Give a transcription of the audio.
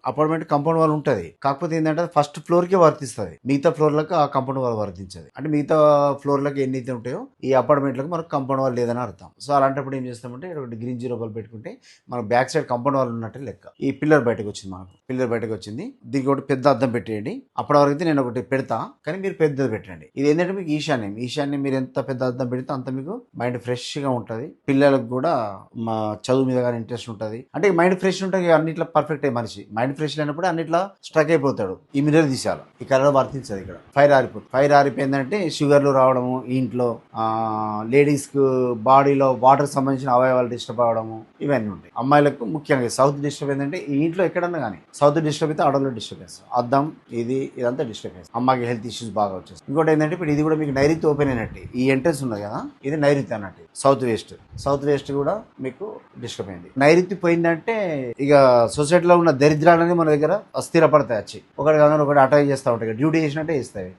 Apartment compound wall ఉంటుంది. కాకపోతే ఏంటంటే ఫస్ట్ ఫ్లోర్ కి వర్తిస్తుంది, మిగతా ఫ్లోర్లకు ఆ కాంపౌండ్ వాల్ వర్తించదు. అంటే మిగతా ఫ్లోర్లకు ఎన్నైతే ఉంటాయో ఈ అపార్ట్మెంట్లకు మనకు కాంపౌండ్ వాల్ లేదని అర్థం. సో అలాంటప్పుడు ఏం చేస్తామంటే ఇక్కడ గ్రీన్ 0 బల్బ్ పెట్టుకుంటే మనకు బ్యాక్ సైడ్ కాంపౌండ్ వాల్ ఉన్నట్టు లెక్క. ఈ పిల్లర్ బయటకు వచ్చింది, మనకు పిల్లర్ బయటకు వచ్చింది. దీనికి ఒకటి పెద్ద అద్దం పెట్టేయండి. అప్పటి వరకు అయితే నేను ఒకటి పెడతా, కానీ మీరు పెద్దది పెట్టండి. ఇది ఏంటంటే మీకు ఈశాన్యం మీరు ఎంత పెద్ద అద్దం పెడితే అంత మీకు మైండ్ ఫ్రెష్ గా ఉంటుంది. పిల్లలకు కూడా మా చదువు మీద కానీ ఇంట్రెస్ట్ ఉంటుంది. అంటే మైండ్ ఫ్రెష్ ఉంటుంది, అన్నిట్లో పర్ఫెక్ట్ అయ్యి మనిషి మైండ్ ఫ్రెష్ లేనప్పుడు అన్నిట్లో స్ట్రక్ అయిపోతాడు. ఈ మిర్రర్ తీసేయాలి. ఈ కలర్ వర్తించదు. ఇక్కడ ఫైర్ ఆరిపోతుంది. ఫైర్ ఆరిపోయిందంటే షుగర్లు రావడము, ఇంట్లో లేడీస్ కు బాడీలో వాటర్ సంబంధించిన అవయవాలు డిస్టర్బ్ అవడము ఇవన్నీ ఉంటాయి. అమ్మాయిలకు ముఖ్యంగా సౌత్ డిస్టర్బ్ ఏంటంటే ఈ ఇంట్లో ఎక్కడన్నా కానీ సౌత్ డిస్టర్బ్ అయితే ఆడలో డిస్టర్బెన్స్, అద్దం ఇదంతా డిస్టర్బెన్స్. అమ్మాయికి హెల్త్ ఇష్యూస్ బాగా వచ్చేస్తాయి. ఇంకోటి ఏంటంటే ఇప్పుడు ఇది కూడా మీకు నైరుతి ఓపెన్ అయినట్టు, ఈ ఎంట్రెన్స్ ఉన్నది కదా ఇది నైరుతి అన్నట్టు. సౌత్ వెస్ట్ కూడా మీకు డిస్టర్బ్ అయింది. నైరుతి పోయిందంటే ఇక సొసైటీలో ఉన్న దరిద్రాలని మన దగ్గర స్థిరపడతాయి. వచ్చి ఒకటి కాగానే ఒకటి అటాక్ చేస్తూ ఉంటాయి, డ్యూటీ చేసినట్టే ఇస్తాయి.